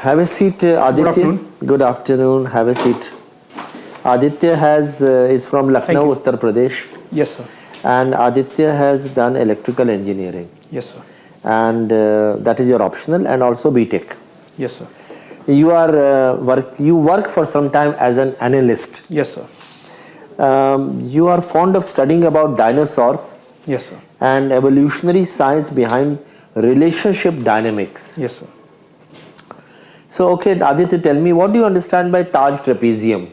Have a seat, Aditya. Good afternoon. Good afternoon. Have a seat. Aditya is from Lucknow, Uttar Pradesh. Yes, sir. And Aditya has done electrical engineering. Yes, sir. And that is your optional, and also BTech. Yes, sir. You are you work for some time as an analyst. Yes, sir. You are fond of studying about dinosaurs. Yes, sir. And evolutionary science behind relationship dynamics. Yes, sir. So, okay, Aditya, tell me, what do you understand by Taj Trapezium?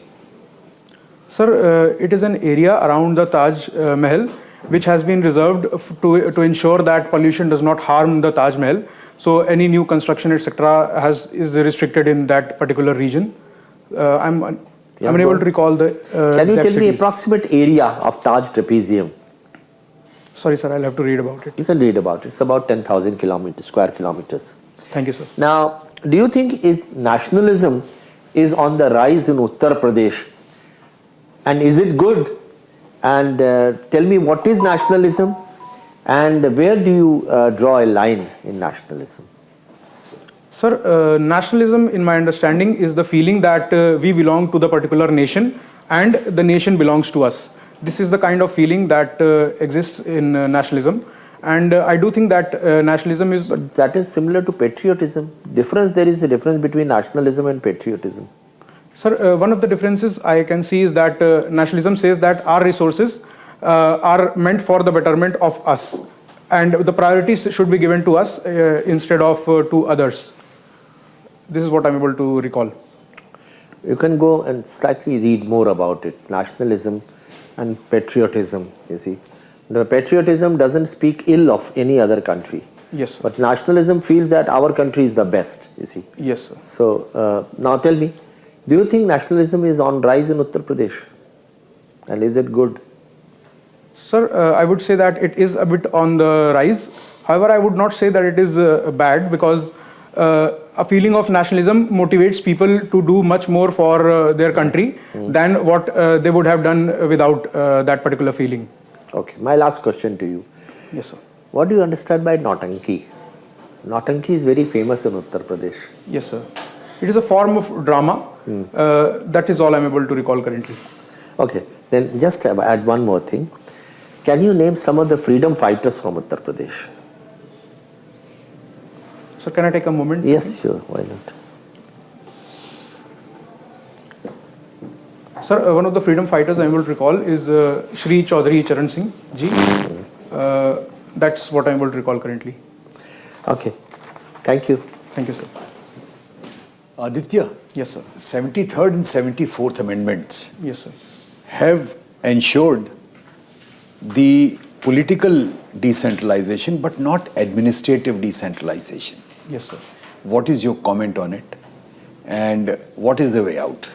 Sir, it is an area around the Taj Mahal which has been reserved to ensure that pollution does not harm the Taj Mahal. So, any new construction, etc., is restricted in that particular region. I'm unable to recall the. Can you tell me approximate area of Taj Trapezium? Sorry, sir, I'll have to read about it. You can read about it. It's about 10,000 square kilometers. Thank you, sir. Now, do you think nationalism is on the rise in Uttar Pradesh? And is it good? And tell me, what is nationalism? And where do you draw a line in nationalism? Sir, nationalism, in my understanding, is the feeling that we belong to the particular nation and the nation belongs to us. This is the kind of feeling that exists in nationalism. And I do think that nationalism is... But that is similar to patriotism. There is a difference between nationalism and patriotism. Sir, one of the differences I can see is that nationalism says that our resources are meant for the betterment of us. And the priorities should be given to us instead of to others. This is what I'm able to recall. You can go and slightly read more about it. Nationalism and patriotism, you see. The patriotism doesn't speak ill of any other country. Yes, sir. But nationalism feels that our country is the best, you see. Yes, sir. So, now tell me, do you think nationalism is on rise in Uttar Pradesh? And is it good? Sir, I would say that it is a bit on the rise. However, I would not say that it is bad, because a feeling of nationalism motivates people to do much more for their country than what they would have done without that particular feeling. Okay, my last question to you. Yes, sir. What do you understand by Nautanki? Nautanki is very famous in Uttar Pradesh. Yes, sir. It is a form of drama. That is all I'm able to recall currently. Okay, then just add one more thing. Can you name some of the freedom fighters from Uttar Pradesh? So can I take a moment? Yes, sure, why not? Sir, one of the freedom fighters I'm able to recall is Shri Chaudhary Charan Singh ji. That's what I'm able to recall currently. Okay, thank you. Thank you, sir. Aditya, Yes, sir. 73rd and 74th amendments Yes, sir. have ensured the political decentralization but not administrative decentralization. Yes, sir. What is your comment on it, and what is the way out?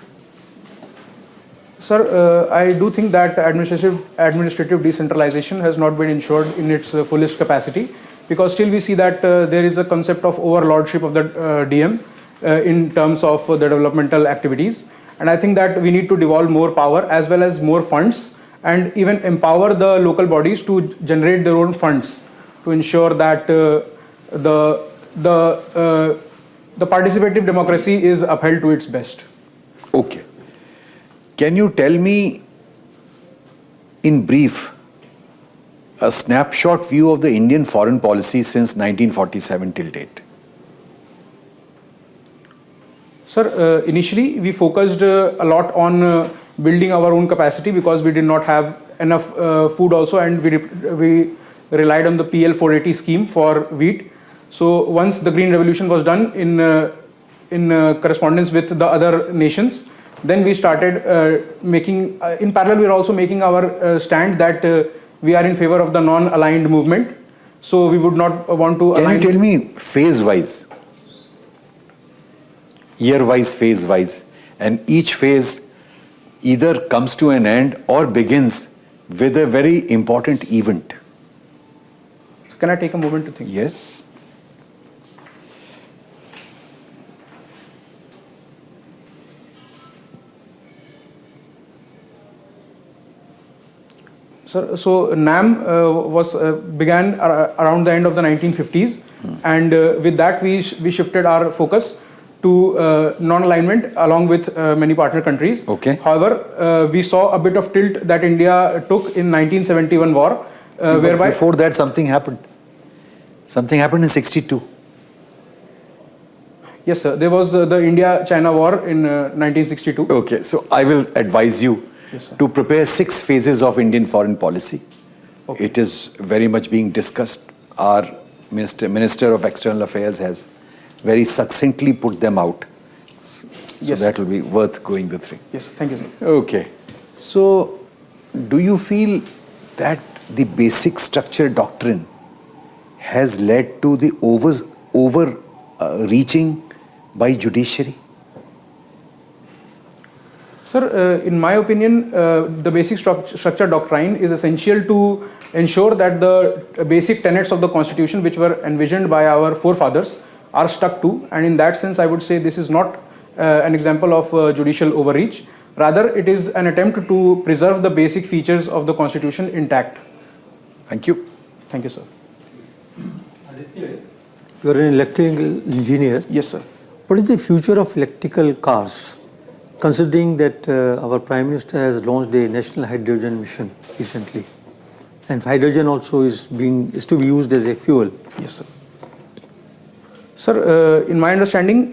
Sir, I do think that administrative decentralization has not been ensured in its fullest capacity, because still we see that there is a concept of overlordship of the DM in terms of the developmental activities. And I think that we need to devolve more power as well as more funds, and even empower the local bodies to generate their own funds to ensure that the participative democracy is upheld to its best. Okay. Can you tell me in brief a snapshot view of the Indian foreign policy since 1947 till date? Sir, initially we focused a lot on building our own capacity, because we did not have enough food also, and we relied on the PL 480 scheme for wheat. So once the Green Revolution was done in correspondence with the other nations, then we started making, in parallel we are also making our stand that we are in favor of the non-aligned movement. So we would not want to align. Can you tell me phase-wise, year-wise, phase-wise, and each phase either comes to an end or begins with a very important event? Can I take a moment to think? Yes. So NAM began around the end of the 1950s, and with that we shifted our focus to non-alignment along with many partner countries. Okay. However, we saw a bit of tilt that India took in 1971 war, whereby Before that, something happened. Something happened in 62. yes, sir, there was the India-China war in 1962. Okay, so I will advise you Yes, sir. to prepare 6 phases of Indian foreign policy. Okay. It is very much being discussed. Our Minister of External Affairs has very succinctly put them out. So Yes. that will be worth going the through. Yes, thank you, sir. Okay. So, do you feel that the basic structure doctrine has led to the reaching by judiciary? Sir, in my opinion, the basic structure doctrine is essential to ensure that the basic tenets of the constitution which were envisioned by our forefathers are stuck to, and in that sense I would say this is not an example of judicial overreach. Rather, it is an attempt to preserve the basic features of the constitution intact. Thank you. Thank you, sir. You are an electrical engineer. Yes, sir. What is the future of electrical cars, considering that our Prime Minister has launched a national hydrogen mission recently, and hydrogen also is to be used as a fuel? Yes, sir. Sir, in my understanding,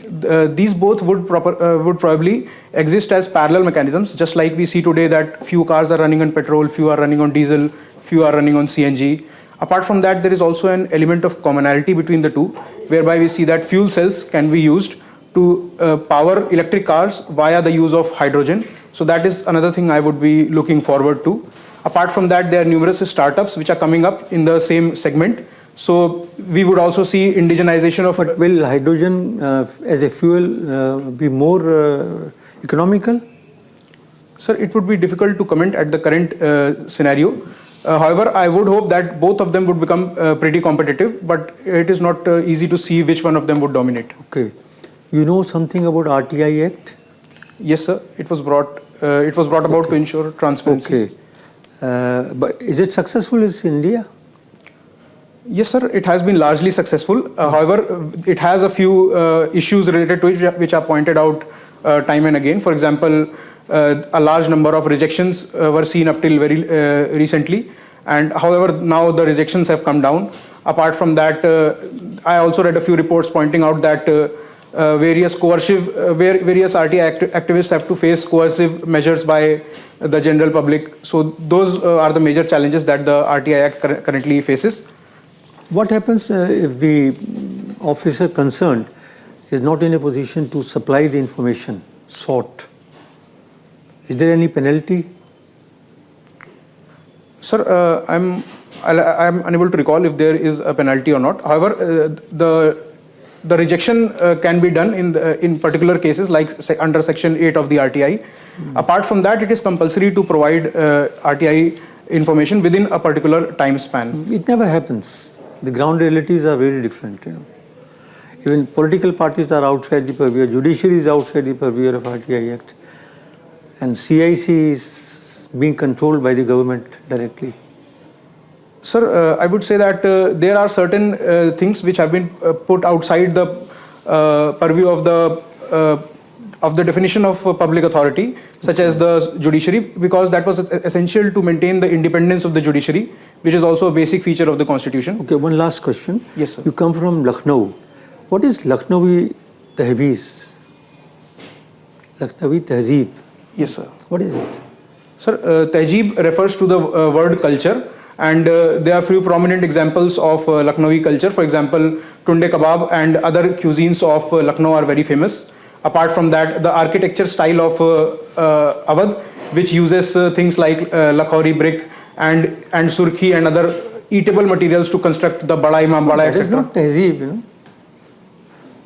these both would probably exist as parallel mechanisms, just like we see today that few cars are running on petrol, few are running on diesel, few are running on CNG. Apart from that, there is also an element of commonality between the two, whereby we see that fuel cells can be used to power electric cars via the use of hydrogen. So that is another thing I would be looking forward to. Apart from that, there are numerous startups which are coming up in the same segment. So we would also see indigenization of... But will hydrogen as a fuel be more economical? Sir, it would be difficult to comment at the current scenario. However, I would hope that both of them would become pretty competitive, but it is not easy to see which one of them would dominate. Okay. You know something about RTI Act? Yes, sir. It was brought about to ensure transparency. Okay. But is it successful in India? Yes, sir. It has been largely successful. However, it has a few issues related to it which are pointed out time and again. For example, a large number of rejections were seen up till very recently, and however now the rejections have come down. Apart from that, I also read a few reports pointing out that various RTI activists have to face coercive measures by the general public. So those are the major challenges that the RTI Act currently faces. What happens if the officer concerned is not in a position to supply the information sought? Is there any penalty? Sir, I'm unable to recall if there is a penalty or not. However, the rejection can be done in particular cases like under Section 8 of the RTI. Apart from that, it is compulsory to provide RTI information within a particular time span. It never happens. The ground realities are very different. Even political parties are outside the purview. Judiciary is outside the purview of RTI Act. And CIC is being controlled by the government directly. Sir, I would say that there are certain things which have been put outside the purview of the definition of public authority, such as the judiciary, because that was essential to maintain the independence of the judiciary, which is also a basic feature of the constitution. Okay, one last question. Yes, sir. You come from Lucknow. What is Lucknowi Tehzeeb? Lucknowi Tehzeeb. Yes, sir. What is it? Sir, Tehzeeb refers to the word culture, and there are few prominent examples of Lucknowi culture. For example, Tunde Kebab and other cuisines of Lucknow are very famous. Apart from that, the architecture style of Awadh, which uses things like Lakhori brick and surkhi and other eatable materials to construct the Bada Imam Bada, That is etc. not Tehzeeb,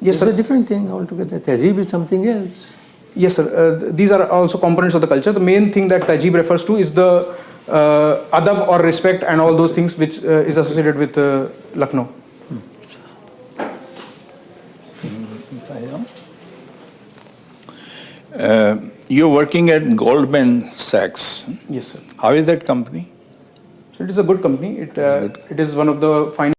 Yes, it's a sir. different thing altogether. Tehzeeb is something else. Yes, sir. These are also components of the culture. The main thing that Tehzeeb refers to is the adab or respect and all those things which is associated with Lucknow. You're working at Goldman Sachs. Yes, sir. How is that company? So it is a good company. It is one of the finest